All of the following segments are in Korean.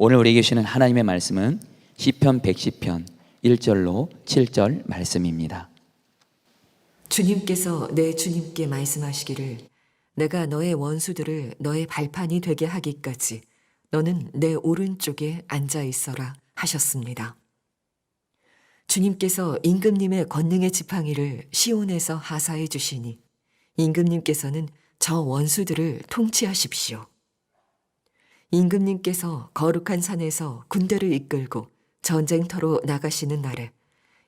오늘 우리에게 주시는 하나님의 말씀은 시편 110편 1절로 7절 말씀입니다. 주님께서 내 주님께 말씀하시기를 내가 너의 원수들을 너의 발판이 되게 하기까지 너는 내 오른쪽에 앉아 있어라 하셨습니다. 주님께서 임금님의 권능의 지팡이를 시온에서 하사해 주시니 임금님께서는 저 원수들을 통치하십시오. 임금님께서 거룩한 산에서 군대를 이끌고 전쟁터로 나가시는 날에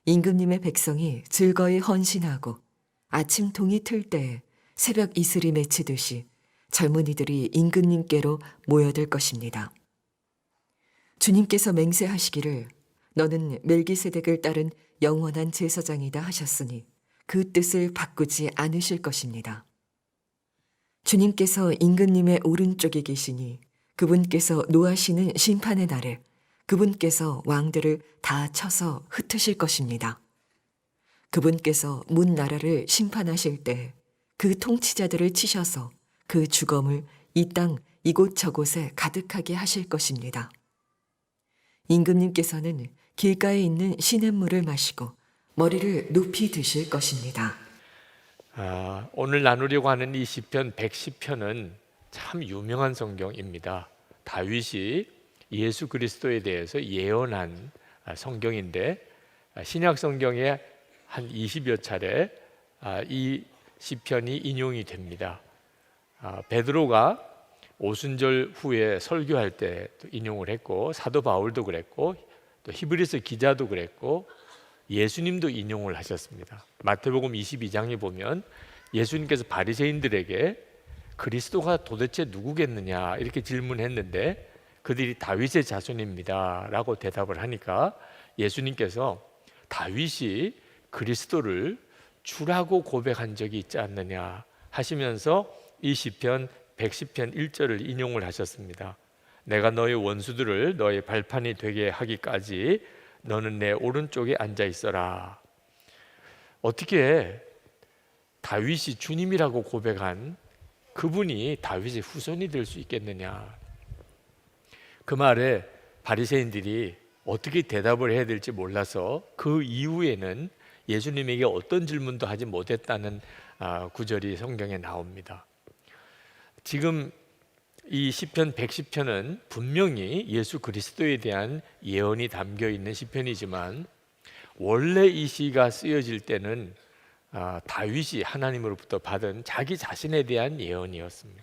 임금님의 백성이 즐거이 헌신하고 아침 동이 틀 때에 새벽 이슬이 맺히듯이 젊은이들이 임금님께로 모여들 것입니다. 주님께서 맹세하시기를 너는 멜기세덱을 따른 영원한 제사장이다 하셨으니 그 뜻을 바꾸지 않으실 것입니다. 주님께서 임금님의 오른쪽에 계시니 그분께서 노하시는 심판의 날에 그분께서 왕들을 다 쳐서 흩으실 것입니다. 그분께서 문 나라를 심판하실 때 그 통치자들을 치셔서 그 주검을 이 땅 이곳저곳에 가득하게 하실 것입니다. 임금님께서는 길가에 있는 시냇물을 마시고 머리를 높이 드실 것입니다. 오늘 나누려고 하는 이 시편 110편은 참 유명한 성경입니다. 다윗이 예수 그리스도에 대해서 예언한 성경인데 신약 성경에 한 20여 차례 이 시편이 인용이 됩니다. 베드로가 오순절 후에 설교할 때 인용을 했고 사도 바울도 그랬고 또 히브리서 기자도 그랬고 예수님도 인용을 하셨습니다. 마태복음 22장에 보면 예수님께서 바리새인들에게 그리스도가 도대체 누구겠느냐 이렇게 질문했는데 그들이 다윗의 자손입니다 라고 대답을 하니까 예수님께서 다윗이 그리스도를 주라고 고백한 적이 있지 않느냐 하시면서 이 시편 110편 1절을 인용을 하셨습니다. 내가 너의 원수들을 너의 발판이 되게 하기까지 너는 내 오른쪽에 앉아 있어라. 어떻게 다윗이 주님이라고 고백한 그분이 다윗의 후손이 될 수 있겠느냐. 그 말에 바리새인들이 어떻게 대답을 해야 될지 몰라서 그 이후에는 예수님에게 어떤 질문도 하지 못했다는 구절이 성경에 나옵니다. 지금 이 시편 110편은 분명히 예수 그리스도에 대한 예언이 담겨 있는 시편이지만 원래 이 시가 쓰여질 때는 다윗이 하나님으로부터 받은 자기 자신에 대한 예언이었습니다.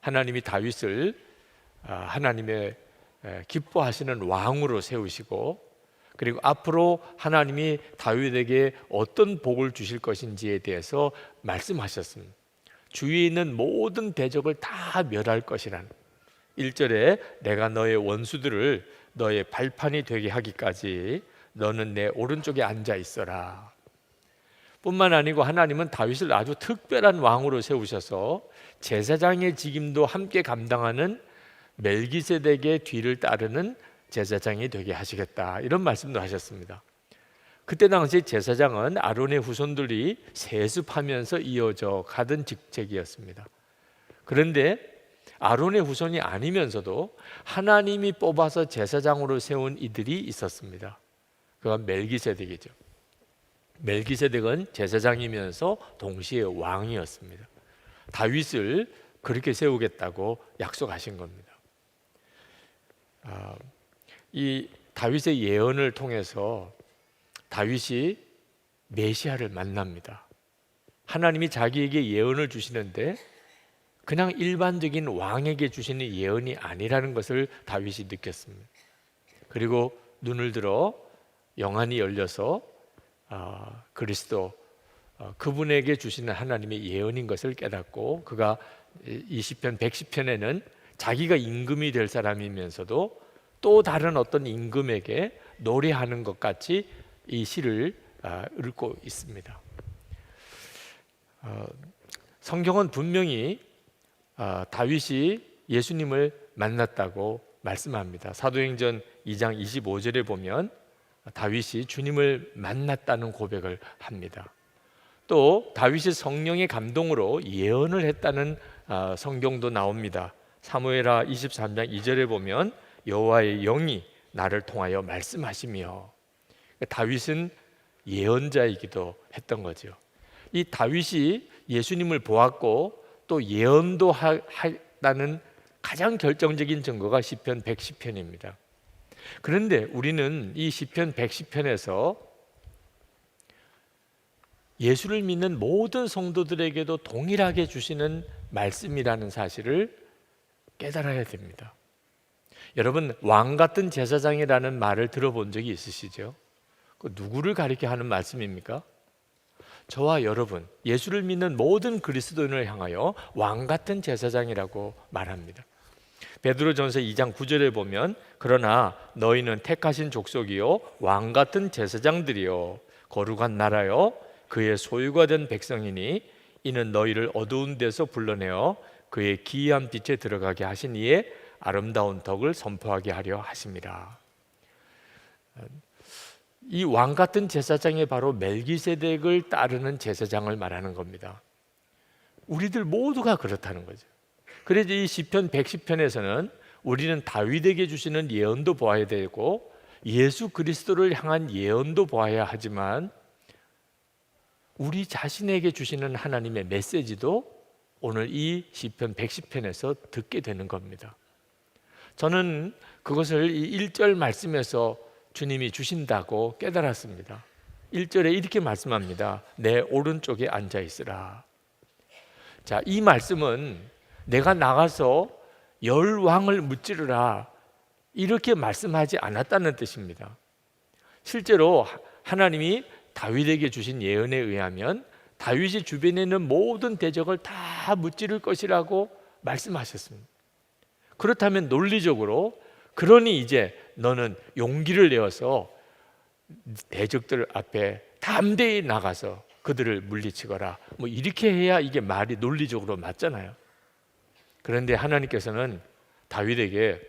하나님이 다윗을 하나님의 기뻐하시는 왕으로 세우시고 그리고 앞으로 하나님이 다윗에게 어떤 복을 주실 것인지에 대해서 말씀하셨습니다. 주위에 있는 모든 대적을 다 멸할 것이란 1절에 내가 너의 원수들을 너의 발판이 되게 하기까지 너는 내 오른쪽에 앉아 있어라. 뿐만 아니고 하나님은 다윗을 아주 특별한 왕으로 세우셔서 제사장의 직임도 함께 감당하는 멜기세덱의 뒤를 따르는 제사장이 되게 하시겠다 이런 말씀도 하셨습니다. 그때 당시 제사장은 아론의 후손들이 세습하면서 이어져 가던 직책이었습니다. 그런데 아론의 후손이 아니면서도 하나님이 뽑아서 제사장으로 세운 이들이 있었습니다. 그가 멜기세덱이죠. 멜기세덱은 제사장이면서 동시에 왕이었습니다. 다윗을 그렇게 세우겠다고 약속하신 겁니다. 이 다윗의 예언을 통해서 다윗이 메시아를 만납니다. 하나님이 자기에게 예언을 주시는데 그냥 일반적인 왕에게 주시는 예언이 아니라는 것을 다윗이 느꼈습니다. 그리고 눈을 들어 영안이 열려서 그리스도 그분에게 주시는 하나님의 예언인 것을 깨닫고 그가 이 시편 110편에는 자기가 임금이 될 사람이면서도 또 다른 어떤 임금에게 노래하는 것 같이 이 시를 읽고 있습니다. 성경은 분명히 다윗이 예수님을 만났다고 말씀합니다. 사도행전 2장 25절에 보면 다윗이 주님을 만났다는 고백을 합니다. 또 다윗이 성령의 감동으로 예언을 했다는 성경도 나옵니다. 사무엘하 23장 2절에 보면 여호와의 영이 나를 통하여 말씀하시며. 다윗은 예언자이기도 했던 거죠. 이 다윗이 예수님을 보았고 또 예언도 하다는 가장 결정적인 증거가 시편 110편입니다. 그런데 우리는 이 시편 110편에서 예수를 믿는 모든 성도들에게도 동일하게 주시는 말씀이라는 사실을 깨달아야 됩니다. 여러분, 왕 같은 제사장이라는 말을 들어본 적이 있으시죠? 그 누구를 가리켜 하는 말씀입니까? 저와 여러분, 예수를 믿는 모든 그리스도인을 향하여 왕 같은 제사장이라고 말합니다. 베드로전서 2장 9절에 보면 그러나 너희는 택하신 족속이요 왕 같은 제사장들이요 거룩한 나라요 그의 소유가 된 백성이니 이는 너희를 어두운 데서 불러내어 그의 기이한 빛에 들어가게 하신 이의 아름다운 덕을 선포하게 하려 하심이라. 이 왕 같은 제사장이 바로 멜기세덱을 따르는 제사장을 말하는 겁니다. 우리들 모두가 그렇다는 거죠. 그래서 이 시편 110편에서는 우리는 다윗에게 주시는 예언도 보아야 되고 예수 그리스도를 향한 예언도 보아야 하지만 우리 자신에게 주시는 하나님의 메시지도 오늘 이 시편 110편에서 듣게 되는 겁니다. 저는 그것을 이 1절 말씀에서 주님이 주신다고 깨달았습니다. 1절에 이렇게 말씀합니다. 내 오른쪽에 앉아 있으라. 자, 이 말씀은 내가 나가서 열 왕을 무찌르라 이렇게 말씀하지 않았다는 뜻입니다. 실제로 하나님이 다윗에게 주신 예언에 의하면 다윗이 주변에 있는 모든 대적을 다 무찌를 것이라고 말씀하셨습니다. 그렇다면 논리적으로 그러니 이제 너는 용기를 내어서 대적들 앞에 담대히 나가서 그들을 물리치거라 뭐 이렇게 해야 이게 말이 논리적으로 맞잖아요. 그런데 하나님께서는 다윗에게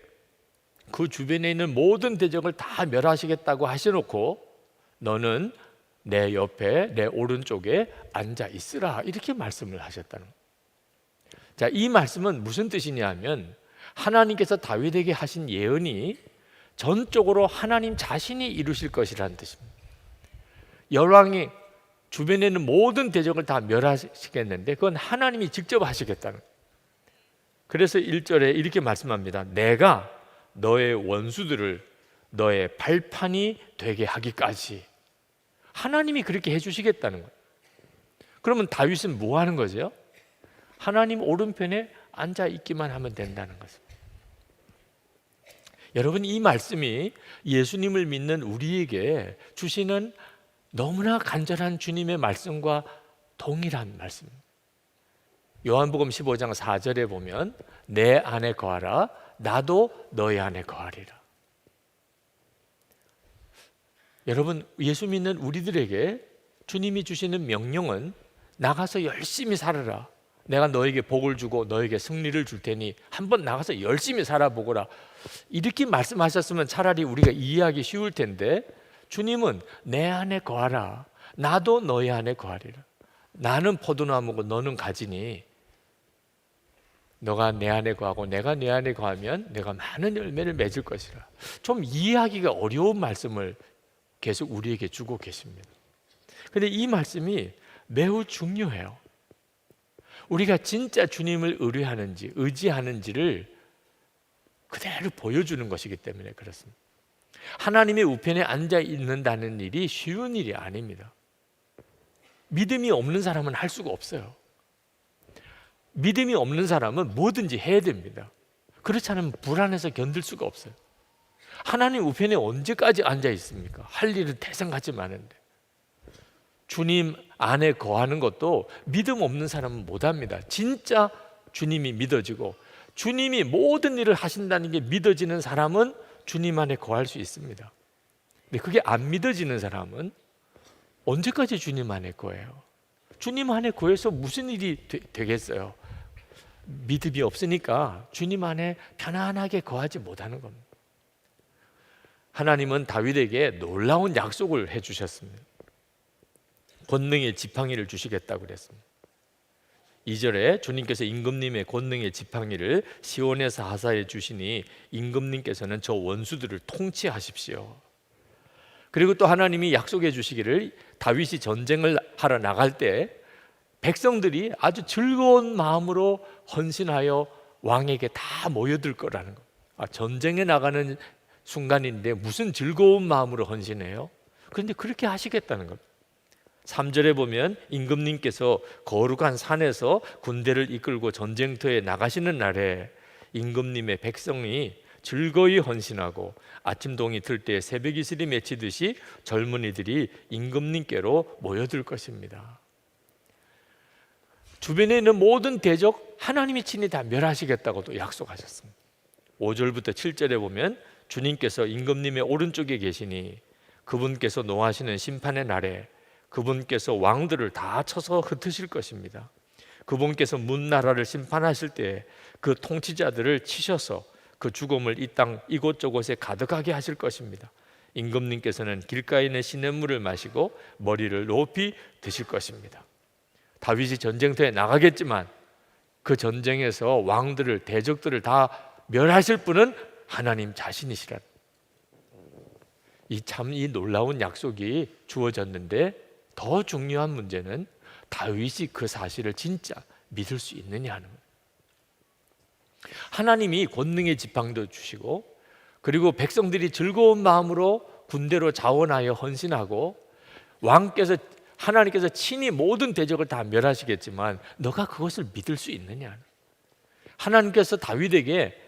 그 주변에 있는 모든 대적을 다 멸하시겠다고 하셔놓고 너는 내 옆에 내 오른쪽에 앉아 있으라 이렇게 말씀을 하셨다는 거예요. 자, 이 말씀은 무슨 뜻이냐 하면 하나님께서 다윗에게 하신 예언이 전적으로 하나님 자신이 이루실 것이라는 뜻입니다. 열왕이 주변에 있는 모든 대적을 다 멸하시겠는데 그건 하나님이 직접 하시겠다는 거예요. 그래서 1절에 이렇게 말씀합니다. 내가 너의 원수들을 너의 발판이 되게 하기까지. 하나님이 그렇게 해주시겠다는 거예요. 그러면 다윗은 뭐 하는 거죠? 하나님 오른편에 앉아 있기만 하면 된다는 것입니다. 여러분, 이 말씀이 예수님을 믿는 우리에게 주시는 너무나 간절한 주님의 말씀과 동일한 말씀입니다. 요한복음 15장 4절에 보면 내 안에 거하라 나도 너희 안에 거하리라. 여러분, 예수 믿는 우리들에게 주님이 주시는 명령은 나가서 열심히 살아라. 내가 너에게 복을 주고 너에게 승리를 줄 테니 한번 나가서 열심히 살아보거라. 이렇게 말씀하셨으면 차라리 우리가 이해하기 쉬울 텐데 주님은 내 안에 거하라. 나도 너희 안에 거하리라. 나는 포도나무고 너는 가지니 너가 내 안에 거하고 내가 내 안에 거하면 내가 많은 열매를 맺을 것이라. 좀 이해하기가 어려운 말씀을 계속 우리에게 주고 계십니다. 그런데 이 말씀이 매우 중요해요. 우리가 진짜 주님을 의지하는지를 그대로 보여주는 것이기 때문에 그렇습니다. 하나님의 우편에 앉아 있는다는 일이 쉬운 일이 아닙니다. 믿음이 없는 사람은 할 수가 없어요. 믿음이 없는 사람은 뭐든지 해야 됩니다. 그렇지 않으면 불안해서 견딜 수가 없어요. 하나님 우편에 언제까지 앉아 있습니까? 할 일은 태산같이 많은데. 주님 안에 거하는 것도 믿음 없는 사람은 못합니다. 진짜 주님이 믿어지고 주님이 모든 일을 하신다는 게 믿어지는 사람은 주님 안에 거할 수 있습니다. 근데 그게 안 믿어지는 사람은 언제까지 주님 안에 거해요? 주님 안에 거해서 무슨 일이 되겠어요? 믿음이 없으니까 주님 안에 편안하게 거하지 못하는 겁니다. 하나님은 다윗에게 놀라운 약속을 해주셨습니다. 권능의 지팡이를 주시겠다고 그랬습니다. 2절에 주님께서 임금님의 권능의 지팡이를 시온에서 하사해 주시니 임금님께서는 저 원수들을 통치하십시오. 그리고 또 하나님이 약속해 주시기를 다윗이 전쟁을 하러 나갈 때 백성들이 아주 즐거운 마음으로 헌신하여 왕에게 다 모여들 거라는 것. 전쟁에 나가는 순간인데 무슨 즐거운 마음으로 헌신해요? 그런데 그렇게 하시겠다는 겁니다. 3절에 보면 임금님께서 거룩한 산에서 군대를 이끌고 전쟁터에 나가시는 날에 임금님의 백성이 즐거이 헌신하고 아침동이 들 때 새벽 이슬이 맺히듯이 젊은이들이 임금님께로 모여들 것입니다. 주변에 있는 모든 대적 하나님이 친히 다 멸하시겠다고도 약속하셨습니다. 5절부터 7절에 보면 주님께서 임금님의 오른쪽에 계시니 그분께서 노하시는 심판의 날에 그분께서 왕들을 다 쳐서 흩으실 것입니다. 그분께서 문나라를 심판하실 때 그 통치자들을 치셔서 그 죽음을 이 땅 이곳저곳에 가득하게 하실 것입니다. 임금님께서는 길가에 있는 시냇물을 마시고 머리를 높이 드실 것입니다. 다윗이 전쟁터에 나가겠지만 그 전쟁에서 왕들을 대적들을 다 멸하실 분은 하나님 자신이시라. 이 놀라운 약속이 주어졌는데 더 중요한 문제는 다윗이 그 사실을 진짜 믿을 수 있느냐 하는 거예요. 하나님이 권능의 지팡이도 주시고 그리고 백성들이 즐거운 마음으로 군대로 자원하여 헌신하고 왕께서 하나님께서 친히 모든 대적을 다 멸하시겠지만 너가 그것을 믿을 수 있느냐. 하나님께서 다윗에게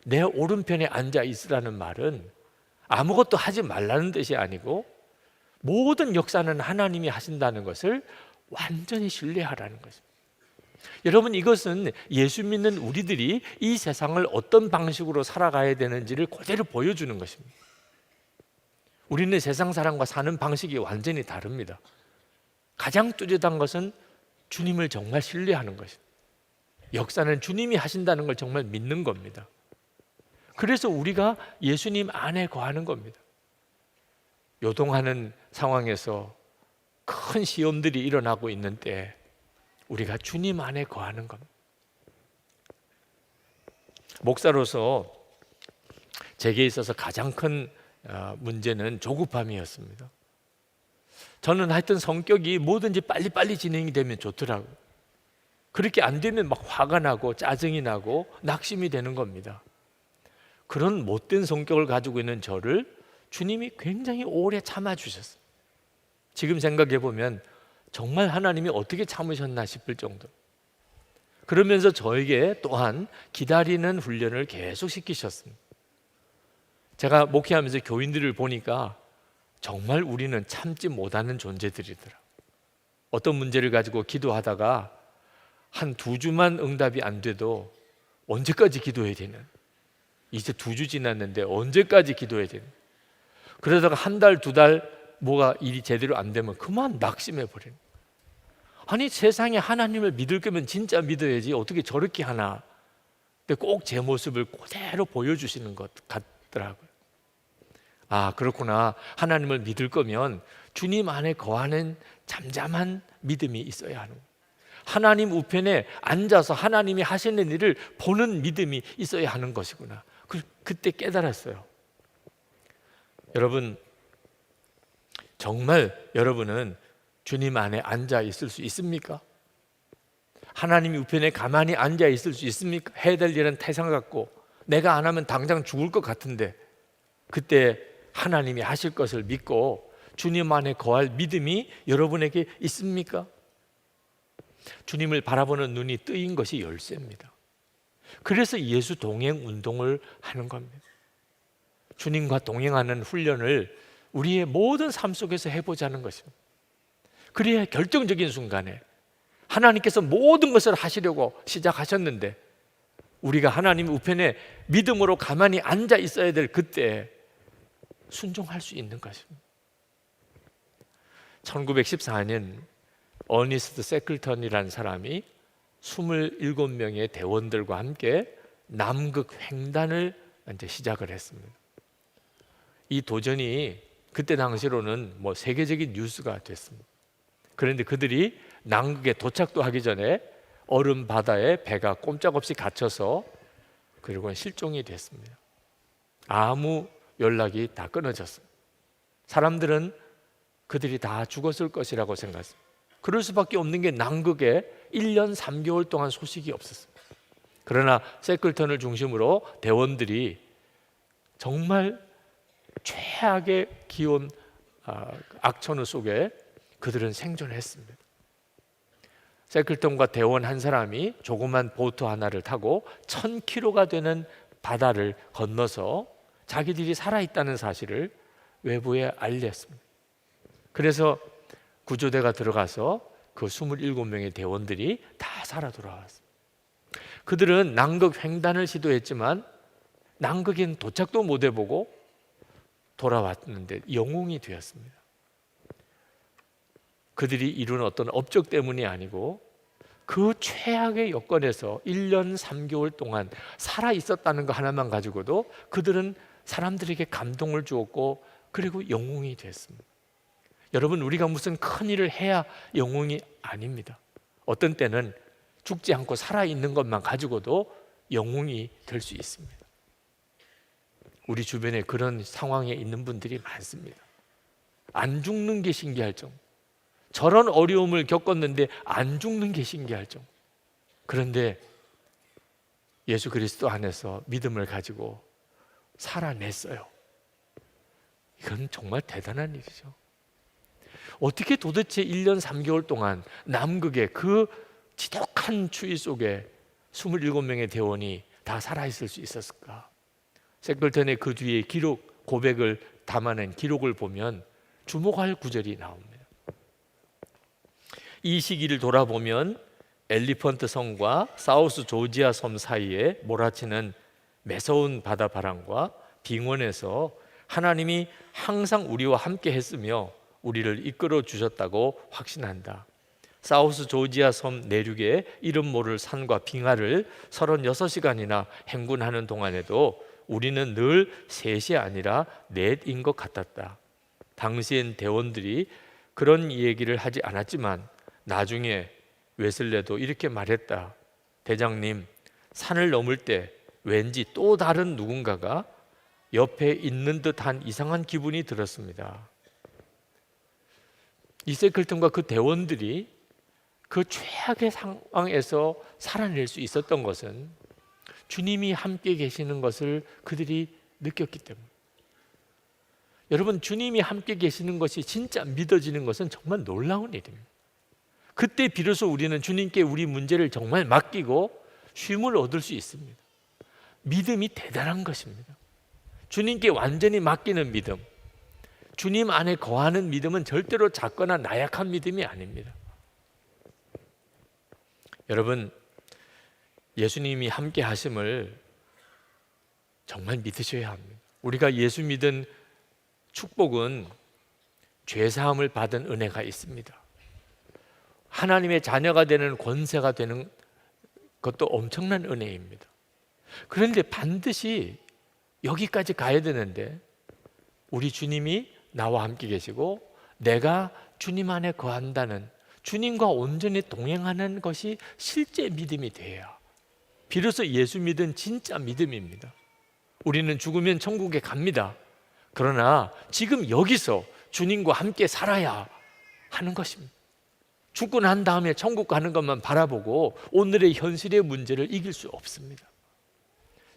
내 오른편에 앉아 있으라는 말은 아무것도 하지 말라는 뜻이 아니고 모든 역사는 하나님이 하신다는 것을 완전히 신뢰하라는 것입니다. 여러분, 이것은 예수 믿는 우리들이 이 세상을 어떤 방식으로 살아가야 되는지를 그대로 보여주는 것입니다. 우리는 세상 사람과 사는 방식이 완전히 다릅니다. 가장 뚜렷한 것은 주님을 정말 신뢰하는 것입니다. 역사는 주님이 하신다는 걸 정말 믿는 겁니다. 그래서 우리가 예수님 안에 거하는 겁니다. 요동하는 상황에서 큰 시험들이 일어나고 있는 때 우리가 주님 안에 거하는 겁니다. 목사로서 제게 있어서 가장 큰 문제는 조급함이었습니다. 저는 하여튼 성격이 뭐든지 빨리빨리 진행이 되면 좋더라고요. 그렇게 안 되면 막 화가 나고 짜증이 나고 낙심이 되는 겁니다. 그런 못된 성격을 가지고 있는 저를 주님이 굉장히 오래 참아주셨어요. 지금 생각해 보면 정말 하나님이 어떻게 참으셨나 싶을 정도. 그러면서 저에게 또한 기다리는 훈련을 계속 시키셨습니다. 제가 목회하면서 교인들을 보니까 정말 우리는 참지 못하는 존재들이더라. 어떤 문제를 가지고 기도하다가 한 2주만 응답이 안 돼도 언제까지 기도해야 되는, 이제 2주 지났는데 언제까지 기도해야 되는, 그러다가 1달, 2달 뭐가 일이 제대로 안 되면 그만 낙심해 버리는. 아니, 세상에 하나님을 믿을 거면 진짜 믿어야지 어떻게 저렇게 하나. 근데 꼭 제 모습을 그대로 보여주시는 것 같더라고요. 아, 그렇구나. 하나님을 믿을 거면 주님 안에 거하는 잠잠한 믿음이 있어야 하는 거예요. 하나님 우편에 앉아서 하나님이 하시는 일을 보는 믿음이 있어야 하는 것이구나. 그때 깨달았어요. 여러분, 정말 여러분은 주님 안에 앉아 있을 수 있습니까? 하나님 우편에 가만히 앉아 있을 수 있습니까? 해야 될 일은 태산 같고 내가 안 하면 당장 죽을 것 같은데 그때 하나님이 하실 것을 믿고 주님 안에 거할 믿음이 여러분에게 있습니까? 주님을 바라보는 눈이 뜨인 것이 열쇠입니다. 그래서 예수 동행 운동을 하는 겁니다. 주님과 동행하는 훈련을 우리의 모든 삶 속에서 해보자는 것입니다. 그래야 결정적인 순간에 하나님께서 모든 것을 하시려고 시작하셨는데 우리가 하나님 우편에 믿음으로 가만히 앉아 있어야 될 그때 순종할 수 있는 것입니다. 1914년 어니스트 세클턴이라는 사람이 27명의 대원들과 함께 남극 횡단을 이제 시작을 했습니다. 이 도전이 그때 당시로는 세계적인 뉴스가 됐습니다. 그런데 그들이 남극에 도착도 하기 전에 얼음 바다에 배가 꼼짝없이 갇혀서 그리고 실종이 됐습니다. 아무 연락이 다 끊어졌어요. 사람들은 그들이 다 죽었을 것이라고 생각했어요. 그럴 수밖에 없는 게 남극에 1년 3개월 동안 소식이 없었어요. 그러나 세클턴을 중심으로 대원들이 정말 최악의 기온 악천후 속에 그들은 생존했습니다. 세클턴과 대원 한 사람이 조그만 보트 하나를 타고 1000km가 되는 바다를 건너서 자기들이 살아있다는 사실을 외부에 알렸습니다. 그래서 구조대가 들어가서 그 27명의 대원들이 다 살아 돌아왔습니다. 그들은 남극 횡단을 시도했지만 남극엔 도착도 못 해보고 돌아왔는데 영웅이 되었습니다. 그들이 이룬 어떤 업적 때문이 아니고 그 최악의 여건에서 1년 3개월 동안 살아 있었다는 거 하나만 가지고도 그들은 사람들에게 감동을 주었고 그리고 영웅이 됐습니다. 여러분, 우리가 무슨 큰 일을 해야 영웅이 아닙니다. 어떤 때는 죽지 않고 살아있는 것만 가지고도 영웅이 될 수 있습니다. 우리 주변에 그런 상황에 있는 분들이 많습니다. 안 죽는 게 신기할 정도. 저런 어려움을 겪었는데 안 죽는 게 신기할 정도. 그런데 예수 그리스도 안에서 믿음을 가지고 살아냈어요. 이건 정말 대단한 일이죠. 어떻게 도대체 1년 3개월 동안 남극의 그 지독한 추위 속에 27명의 대원이 다 살아있을 수 있었을까? 세클턴의 그 뒤에 기록, 고백을 담아낸 기록을 보면 주목할 구절이 나옵니다. 이 시기를 돌아보면 엘리펀트 섬과 사우스 조지아 섬 사이에 몰아치는 매서운 바다 바람과 빙원에서 하나님이 항상 우리와 함께 했으며 우리를 이끌어 주셨다고 확신한다. 사우스 조지아 섬 내륙의 이름 모를 산과 빙하를 36시간이나 행군하는 동안에도 우리는 늘 셋이 아니라 넷인 것 같았다. 당시엔 대원들이 그런 얘기를 하지 않았지만 나중에 웨슬레도 이렇게 말했다. 대장님, 산을 넘을 때 왠지 또 다른 누군가가 옆에 있는 듯한 이상한 기분이 들었습니다. 이 세클턴과 그 대원들이 그 최악의 상황에서 살아낼 수 있었던 것은 주님이 함께 계시는 것을 그들이 느꼈기 때문에. 여러분, 주님이 함께 계시는 것이 진짜 믿어지는 것은 정말 놀라운 일입니다. 그때 비로소 우리는 주님께 우리 문제를 정말 맡기고 쉼을 얻을 수 있습니다. 믿음이 대단한 것입니다. 주님께 완전히 맡기는 믿음, 주님 안에 거하는 믿음은 절대로 작거나 나약한 믿음이 아닙니다. 여러분, 예수님이 함께 하심을 정말 믿으셔야 합니다. 우리가 예수 믿은 축복은 죄사함을 받은 은혜가 있습니다. 하나님의 자녀가 되는 권세가 되는 것도 엄청난 은혜입니다. 그런데 반드시 여기까지 가야 되는데 우리 주님이 나와 함께 계시고 내가 주님 안에 거한다는, 주님과 온전히 동행하는 것이 실제 믿음이 돼야 비로소 예수 믿은 진짜 믿음입니다. 우리는 죽으면 천국에 갑니다. 그러나 지금 여기서 주님과 함께 살아야 하는 것입니다. 죽고 난 다음에 천국 가는 것만 바라보고 오늘의 현실의 문제를 이길 수 없습니다.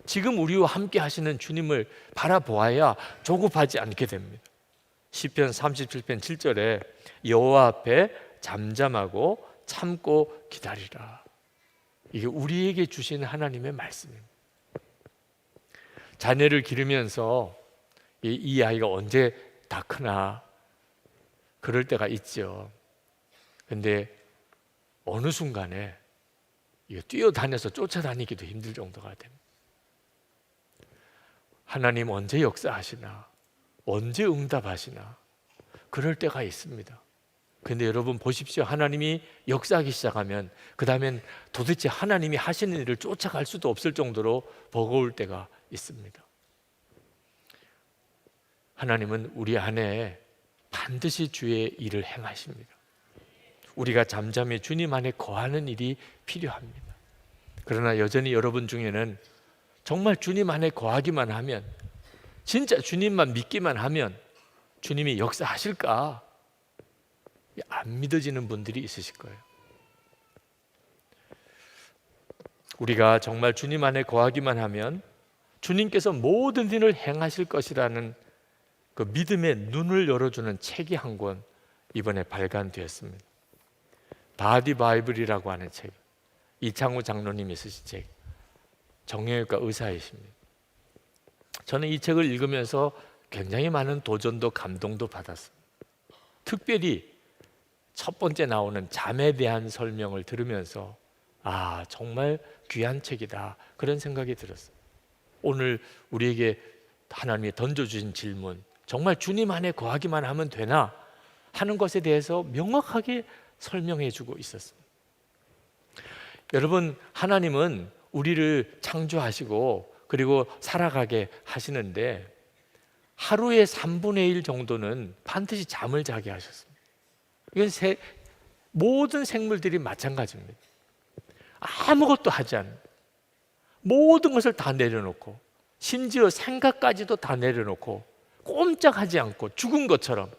지금 우리와 함께 하시는 주님을 바라보아야 조급하지 않게 됩니다. 시편 37편 7절에 여호와 앞에 잠잠하고 참고 기다리라. 이게 우리에게 주신 하나님의 말씀입니다. 자녀를 기르면서 이 아이가 언제 다 크나 그럴 때가 있죠. 근데 어느 순간에 뛰어다녀서 쫓아다니기도 힘들 정도가 됩니다. 하나님 언제 역사하시나, 언제 응답하시나 그럴 때가 있습니다. 근데 여러분 보십시오. 하나님이 역사하기 시작하면 그 다음엔 도대체 하나님이 하시는 일을 쫓아갈 수도 없을 정도로 버거울 때가 있습니다. 하나님은 우리 안에 반드시 주의 일을 행하십니다. 우리가 잠잠히 주님 안에 거하는 일이 필요합니다. 그러나 여전히 여러분 중에는 정말 주님 안에 거하기만 하면, 진짜 주님만 믿기만 하면 주님이 역사하실까? 안 믿어지는 분들이 있으실 거예요. 우리가 정말 주님 안에 거하기만 하면 주님께서 모든 일을 행하실 것이라는 그 믿음의 눈을 열어주는 책이 한 권 이번에 발간되었습니다. 바디 바이블이라고 하는 책, 이창우 장로님이 쓰신 책, 정형외과 의사이십니다. 저는 이 책을 읽으면서 굉장히 많은 도전도 감동도 받았습니다. 특별히 첫 번째 나오는 잠에 대한 설명을 들으면서 정말 귀한 책이다, 그런 생각이 들었어요. 오늘 우리에게 하나님이 던져주신 질문, 정말 주님 안에 거하기만 하면 되나 하는 것에 대해서 명확하게 설명해 주고 있었습니다. 여러분, 하나님은 우리를 창조하시고 그리고 살아가게 하시는데 하루에 3분의 1 정도는 반드시 잠을 자게 하셨습니다. 이건 모든 생물들이 마찬가지입니다. 아무것도 하지 않는, 모든 것을 다 내려놓고, 심지어 생각까지도 다 내려놓고 꼼짝하지 않고 죽은 것처럼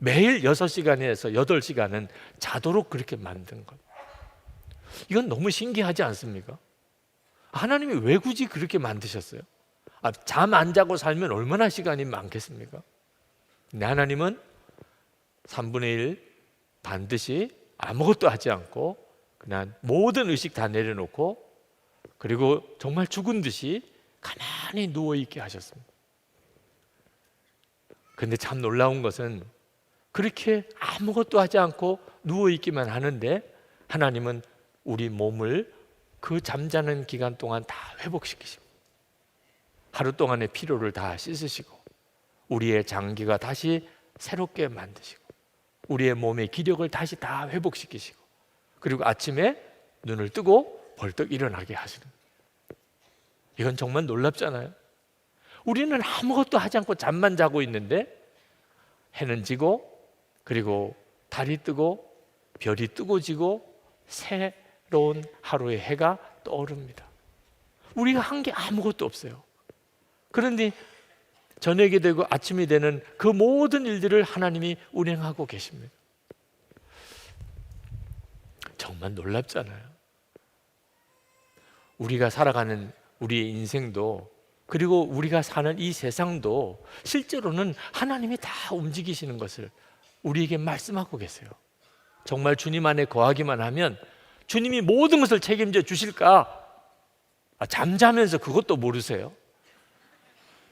매일 6시간에서 8시간은 자도록 그렇게 만든 것. 이건 너무 신기하지 않습니까? 하나님이 왜 굳이 그렇게 만드셨어요? 잠 안 자고 살면 얼마나 시간이 많겠습니까? 근데 하나님은 3분의 1 반드시 아무것도 하지 않고 그냥 모든 의식 다 내려놓고, 그리고 정말 죽은 듯이 가만히 누워있게 하셨습니다. 근데 참 놀라운 것은 그렇게 아무것도 하지 않고 누워있기만 하는데 하나님은 우리 몸을 그 잠자는 기간 동안 다 회복시키시고, 하루 동안의 피로를 다 씻으시고, 우리의 장기가 다시 새롭게 만드시고, 우리의 몸의 기력을 다시 다 회복시키시고, 그리고 아침에 눈을 뜨고 벌떡 일어나게 하시는, 이건 정말 놀랍잖아요. 우리는 아무것도 하지 않고 잠만 자고 있는데 해는 지고, 그리고 달이 뜨고, 별이 뜨고 지고, 새로운 하루의 해가 떠오릅니다. 우리가 한 게 아무것도 없어요. 그런데 저녁이 되고 아침이 되는 그 모든 일들을 하나님이 운행하고 계십니다. 정말 놀랍잖아요. 우리가 살아가는 우리의 인생도, 그리고 우리가 사는 이 세상도 실제로는 하나님이 다 움직이시는 것을 우리에게 말씀하고 계세요. 정말 주님 안에 거하기만 하면 주님이 모든 것을 책임져 주실까? 잠자면서 그것도 모르세요?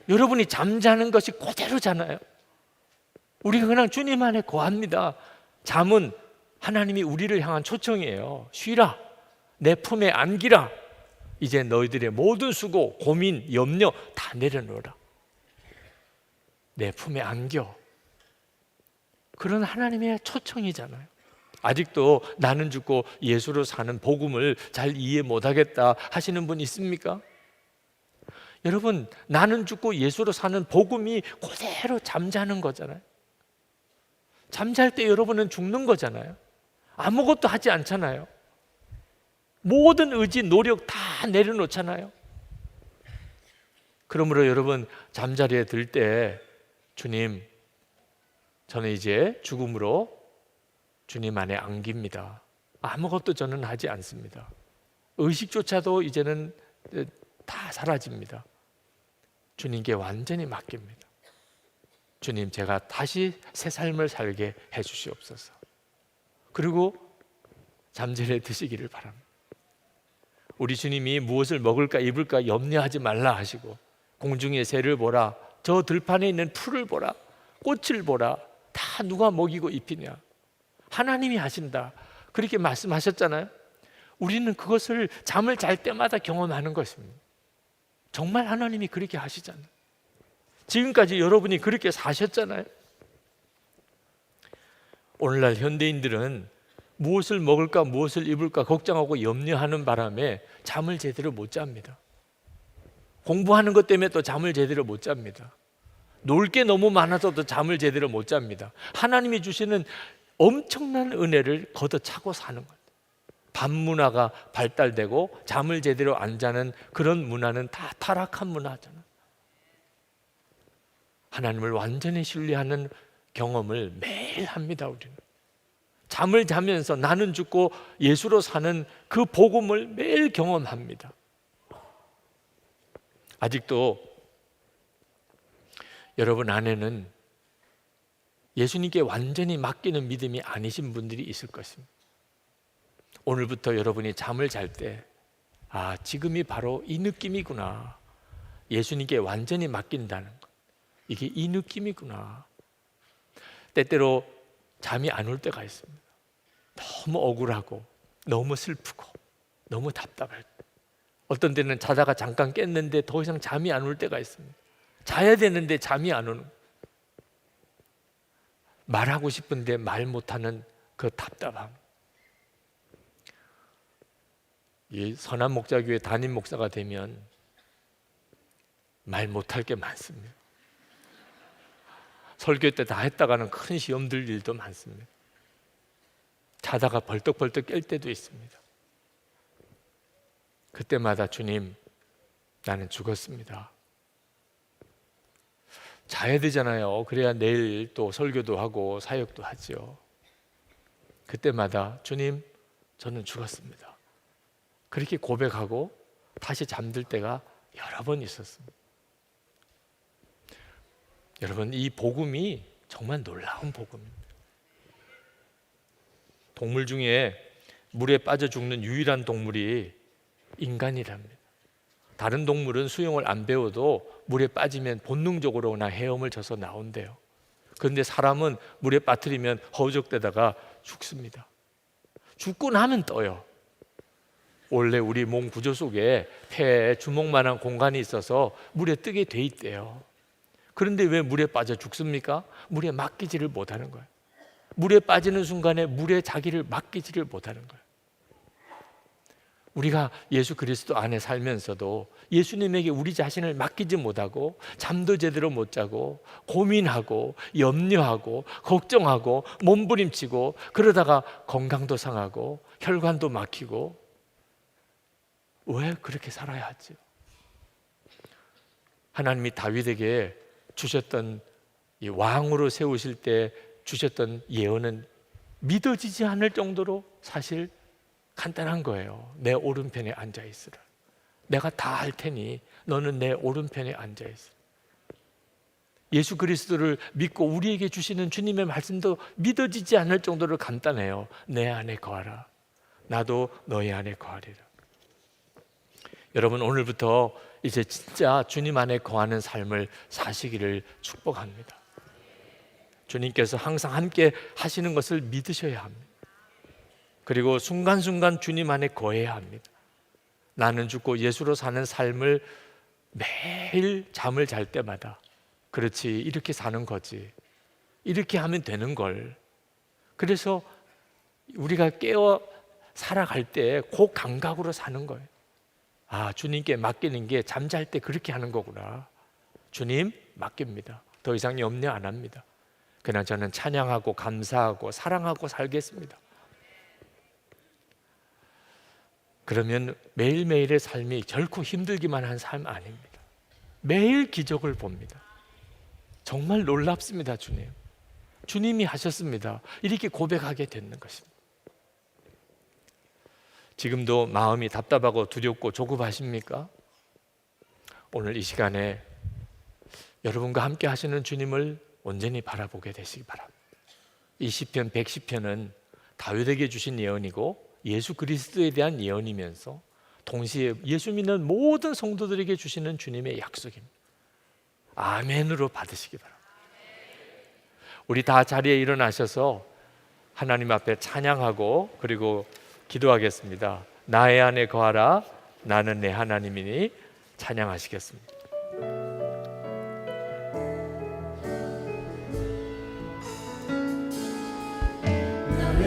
여러분이 잠자는 것이 그대로잖아요. 우리가 그냥 주님 안에 거합니다. 잠은 하나님이 우리를 향한 초청이에요. 쉬라, 내 품에 안기라. 이제 너희들의 모든 수고, 고민, 염려 다 내려놓으라. 내 품에 안겨. 그런 하나님의 초청이잖아요. 아직도 나는 죽고 예수로 사는 복음을 잘 이해 못하겠다 하시는 분 있습니까? 여러분, 나는 죽고 예수로 사는 복음이 그대로 잠자는 거잖아요. 잠잘 때 여러분은 죽는 거잖아요. 아무것도 하지 않잖아요. 모든 의지, 노력 다 내려놓잖아요. 그러므로 여러분, 잠자리에 들 때 주님, 저는 이제 죽음으로 주님 안에 안깁니다. 아무것도 저는 하지 않습니다. 의식조차도 이제는 다 사라집니다. 주님께 완전히 맡깁니다. 주님, 제가 다시 새 삶을 살게 해주시옵소서. 그리고 잠자리에 드시기를 바랍니다. 우리 주님이 무엇을 먹을까 입을까 염려하지 말라 하시고, 공중의 새를 보라, 저 들판에 있는 풀을 보라, 꽃을 보라, 다 누가 먹이고 입히냐? 하나님이 하신다, 그렇게 말씀하셨잖아요. 우리는 그것을 잠을 잘 때마다 경험하는 것입니다. 정말 하나님이 그렇게 하시잖아요. 지금까지 여러분이 그렇게 사셨잖아요. 오늘날 현대인들은 무엇을 먹을까 무엇을 입을까 걱정하고 염려하는 바람에 잠을 제대로 못 잡니다. 공부하는 것 때문에 또 잠을 제대로 못 잡니다. 놀 게 너무 많아서도 잠을 제대로 못 잡니다. 하나님이 주시는 엄청난 은혜를 걷어차고 사는 거예요. 밥 문화가 발달되고 잠을 제대로 안 자는 그런 문화는 다 타락한 문화잖아요. 하나님을 완전히 신뢰하는 경험을 매일 합니다. 우리는 잠을 자면서 나는 죽고 예수로 사는 그 복음을 매일 경험합니다. 아직도 여러분 안에는 예수님께 완전히 맡기는 믿음이 아니신 분들이 있을 것입니다. 오늘부터 여러분이 잠을 잘 때, 아, 지금이 바로 이 느낌이구나. 예수님께 완전히 맡긴다는 것. 이게 이 느낌이구나. 때때로 잠이 안 올 때가 있습니다. 너무 억울하고, 너무 슬프고, 너무 답답할 때. 어떤 때는 자다가 잠깐 깼는데 더 이상 잠이 안 올 때가 있습니다. 자야 되는데 잠이 안 오는, 말하고 싶은데 말 못하는 그 답답함. 이 선한 목자교회 담임 목사가 되면 말 못할 게 많습니다. 설교 때 다 했다가는 큰 시험 들 일도 많습니다. 자다가 벌떡벌떡 깰 때도 있습니다. 그때마다 주님, 나는 죽었습니다. 자야 되잖아요. 그래야 내일 또 설교도 하고 사역도 하죠. 그때마다 주님, 저는 죽었습니다. 그렇게 고백하고 다시 잠들 때가 여러 번 있었습니다. 여러분, 이 복음이 정말 놀라운 복음입니다. 동물 중에 물에 빠져 죽는 유일한 동물이 인간이랍니다. 다른 동물은 수영을 안 배워도 물에 빠지면 본능적으로나 헤엄을 쳐서 나온대요. 그런데 사람은 물에 빠뜨리면 허우적대다가 죽습니다. 죽고 나면 떠요. 원래 우리 몸 구조 속에 폐에 주먹만한 공간이 있어서 물에 뜨게 돼 있대요. 그런데 왜 물에 빠져 죽습니까? 물에 맡기지를 못하는 거예요. 물에 빠지는 순간에 물에 자기를 맡기지를 못하는 거예요. 우리가 예수 그리스도 안에 살면서도 예수님에게 우리 자신을 맡기지 못하고 잠도 제대로 못 자고 고민하고 염려하고 걱정하고 몸부림치고 그러다가 건강도 상하고 혈관도 막히고, 왜 그렇게 살아야 하죠? 하나님이 다윗에게 주셨던 이 왕으로 세우실 때 주셨던 예언은 믿어지지 않을 정도로 사실 간단한 거예요. 내 오른편에 앉아 있으라. 내가 다 할 테니 너는 내 오른편에 앉아 있으라. 예수 그리스도를 믿고 우리에게 주시는 주님의 말씀도 믿어지지 않을 정도로 간단해요. 내 안에 거하라. 나도 너희 안에 거하리라. 여러분, 오늘부터 이제 진짜 주님 안에 거하는 삶을 사시기를 축복합니다. 주님께서 항상 함께 하시는 것을 믿으셔야 합니다. 그리고 순간순간 주님 안에 거해야 합니다. 나는 죽고 예수로 사는 삶을 매일 잠을 잘 때마다, 그렇지, 이렇게 사는 거지, 이렇게 하면 되는 걸. 그래서 우리가 깨어 살아갈 때 그 감각으로 사는 거예요. 아, 주님께 맡기는 게 잠잘 때 그렇게 하는 거구나. 주님 맡깁니다. 더 이상 염려 안 합니다. 그냥 저는 찬양하고 감사하고 사랑하고 살겠습니다. 그러면 매일매일의 삶이 결코 힘들기만 한 삶 아닙니다. 매일 기적을 봅니다. 정말 놀랍습니다. 주님이 하셨습니다. 이렇게 고백하게 되는 것입니다. 지금도 마음이 답답하고 두렵고 조급하십니까? 오늘 이 시간에 여러분과 함께 하시는 주님을 온전히 바라보게 되시기 바랍니다. 이 시편 110편은 다윗에게 주신 예언이고 예수 그리스도에 대한 예언이면서 동시에 예수 믿는 모든 성도들에게 주시는 주님의 약속입니다. 아멘으로 받으시기 바랍니다. 우리 다 자리에 일어나셔서 하나님 앞에 찬양하고 그리고 기도하겠습니다. 나의 안에 거하라, 나는 내 하나님이니 찬양하시겠습니다.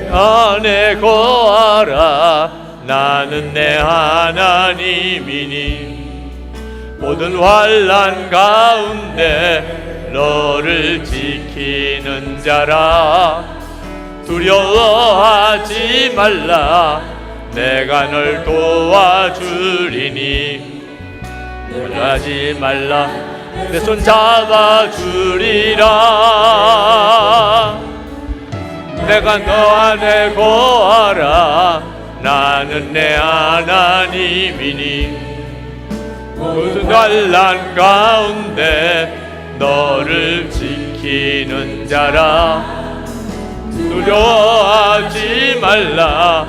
안에 거하라, 나는 내 하나님이니 모든 환난 가운데 너를 지키는 자라. 두려워하지 말라. 내가 널 도와주리니 놀라지 말라. 내 손 잡아주리라. 내가 너 안에 거하라. 나는 내 하나님이니 모든 환난 가운데 너를 지키는 자라. 두려워하지 말라.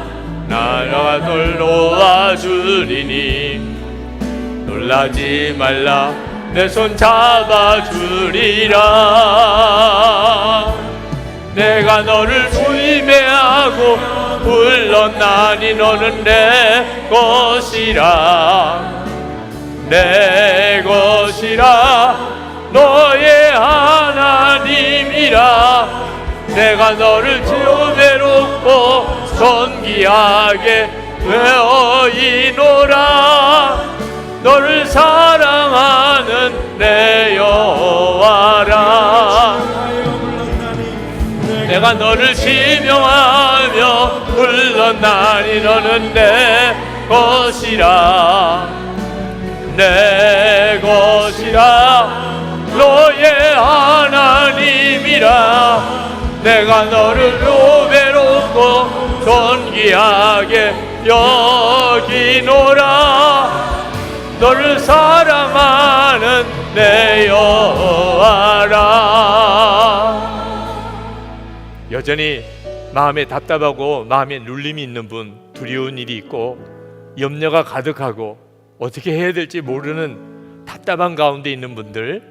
나가 널 도와주리니 놀라지 말라. 내 손 잡아주리라. 내가 너를 구임해하고 불렀나니 너는 내 것이라. 내 것이라. 너의 하나님이라. 내가 너를 지어 외롭고 존귀하게 되어이노라. 너를 사랑하는 내 여호와라. 내가 너를 지명하며 불렀나니 너는 내 것이라. 내 것이라. 너의 하나님이라. 내가 너를 외롭고 존귀하게 여기노라. 너를 사랑하는 내 여호와라. 여전히 마음에 답답하고 마음에 눌림이 있는 분, 두려운 일이 있고 염려가 가득하고 어떻게 해야 될지 모르는 답답한 가운데 있는 분들,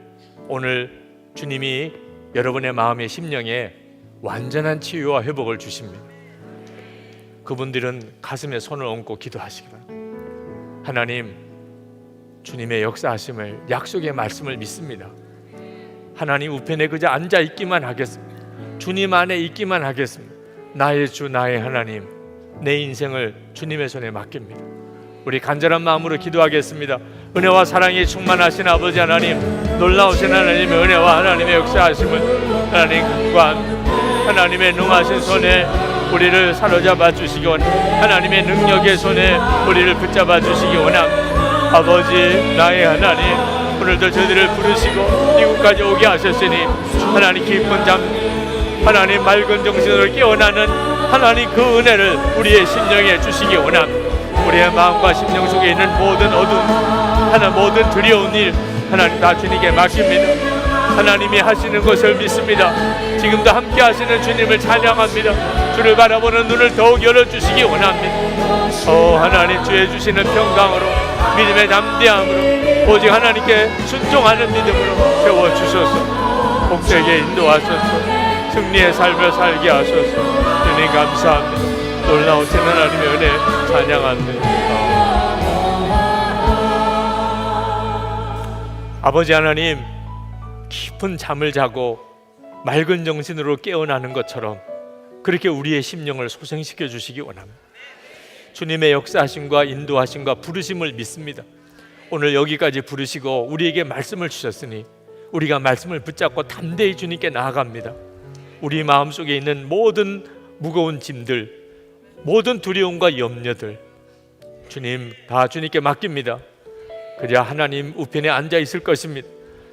오늘 주님이 여러분의 마음의 심령에 완전한 치유와 회복을 주십니다. 그분들은 가슴에 손을 얹고 기도하시기 바랍니다. 하나님, 주님의 역사하심을, 약속의 말씀을 믿습니다. 하나님 우편에 그저 앉아 있기만 하겠습니다. 주님 안에 있기만 하겠습니다. 나의 주, 나의 하나님, 내 인생을 주님의 손에 맡깁니다. 우리 간절한 마음으로 기도하겠습니다. 은혜와 사랑이 충만하신 아버지 하나님, 놀라우신 하나님의 은혜와 하나님의 역사하심을 하나님 간구한 하나님의 능하신 손에 우리를 사로잡아 주시기 원합니다. 하나님의 능력의 손에 우리를 붙잡아 주시기 원합니다. 아버지, 나의 하나님, 오늘도 저희들을 부르시고 이곳까지 오게 하셨으니 하나님 깊은 잠, 하나님 맑은 정신으로 깨어나는 하나님 그 은혜를 우리의 심령에 주시기 원합니다. 우리의 마음과 심령 속에 있는 모든 어둠, 하나 모든 두려운 일 하나님 다 주님께 맡깁니다. 하나님이 하시는 것을 믿습니다. 지금도 함께 하시는 주님을 찬양합니다. 주를 바라보는 눈을 더욱 열어주시기 원합니다. 하나님, 주의 주시는 평강으로, 믿음의 담대함으로, 오직 하나님께 순종하는 믿음으로 세워주셔서 복되게 인도하셔서 승리의 삶을 살게 하셔서 주님 감사합니다. 놀라우신 하나님의 은혜 찬양합니다. 아버지 하나님, 깊은 잠을 자고 맑은 정신으로 깨어나는 것처럼 그렇게 우리의 심령을 소생시켜 주시기 원합니다. 주님의 역사하심과 인도하심과 부르심을 믿습니다. 오늘 여기까지 부르시고 우리에게 말씀을 주셨으니 우리가 말씀을 붙잡고 담대히 주님께 나아갑니다. 우리 마음속에 있는 모든 무거운 짐들, 모든 두려움과 염려들 주님 다 주님께 맡깁니다. 그래야 하나님 우편에 앉아 있을 것입니다.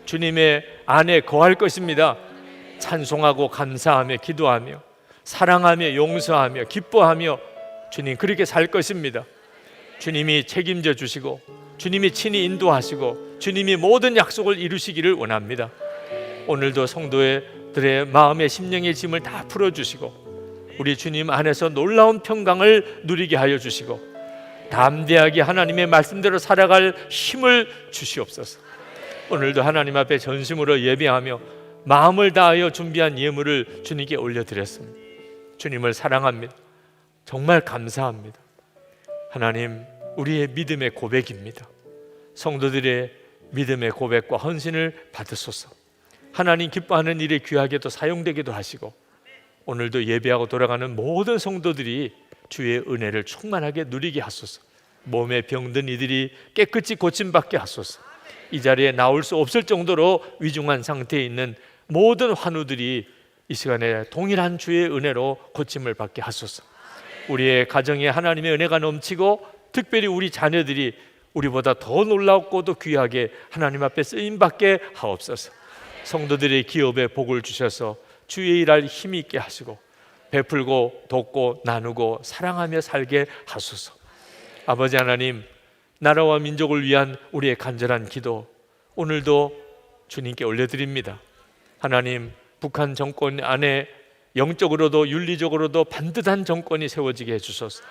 주님의 안에 거할 것입니다. 찬송하고 감사하며 기도하며 사랑하며 용서하며 기뻐하며 주님 그렇게 살 것입니다. 주님이 책임져 주시고 주님이 친히 인도하시고 주님이 모든 약속을 이루시기를 원합니다. 오늘도 성도들의 마음의 심령의 짐을 다 풀어주시고 우리 주님 안에서 놀라운 평강을 누리게 하여 주시고 담대하게 하나님의 말씀대로 살아갈 힘을 주시옵소서. 오늘도 하나님 앞에 전심으로 예배하며 마음을 다하여 준비한 예물을 주님께 올려드렸습니다. 주님을 사랑합니다. 정말 감사합니다. 하나님, 우리의 믿음의 고백입니다. 성도들의 믿음의 고백과 헌신을 받으소서. 하나님 기뻐하는 일에 귀하게도 사용되기도 하시고 오늘도 예배하고 돌아가는 모든 성도들이 주의 은혜를 충만하게 누리게 하소서. 몸에 병든 이들이 깨끗이 고침받게 하소서. 이 자리에 나올 수 없을 정도로 위중한 상태에 있는 모든 환우들이 이 시간에 동일한 주의 은혜로 고침을 받게 하소서. 우리의 가정에 하나님의 은혜가 넘치고 특별히 우리 자녀들이 우리보다 더 놀랍고도 귀하게 하나님 앞에 쓰임받게 하옵소서. 성도들의 기업에 복을 주셔서 주의 일할 힘이 있게 하시고 베풀고 돕고 나누고 사랑하며 살게 하소서. 아버지 하나님, 나라와 민족을 위한 우리의 간절한 기도 오늘도 주님께 올려드립니다. 하나님, 북한 정권 안에 영적으로도 윤리적으로도 반듯한 정권이 세워지게 해주소서.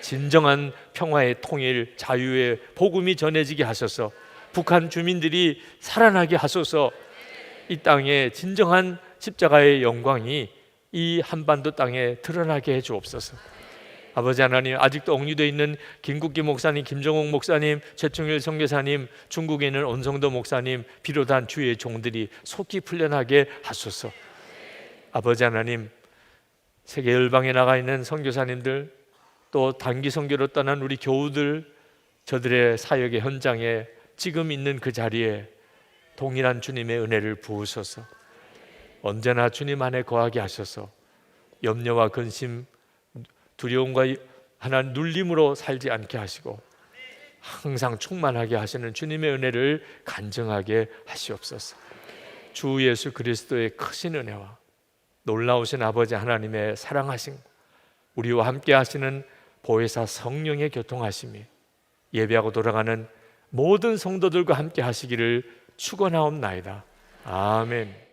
진정한 평화의 통일, 자유의 복음이 전해지게 하소서. 북한 주민들이 살아나게 하소서. 이 땅에 진정한 십자가의 영광이 이 한반도 땅에 드러나게 해 주옵소서. 아버지 하나님, 아직도 억류되어 있는 김국기 목사님, 김정옥 목사님, 최충일 선교사님, 중국에 있는 온성도 목사님 비롯한 주의 종들이 속히 풀려나게 하소서. 아버지 하나님, 세계 열방에 나가 있는 선교사님들, 또 단기 선교로 떠난 우리 교우들, 저들의 사역의 현장에 지금 있는 그 자리에 동일한 주님의 은혜를 부으소서. 언제나 주님 안에 거하게 하셔서 염려와 근심, 두려움과 하나님 눌림으로 살지 않게 하시고 항상 충만하게 하시는 주님의 은혜를 간증하게 하시옵소서. 주 예수 그리스도의 크신 은혜와 놀라우신 아버지 하나님의 사랑하심, 우리와 함께 하시는 보혜사 성령의 교통하심이 예배하고 돌아가는 모든 성도들과 함께 하시기를 축원하옵나이다. 아멘.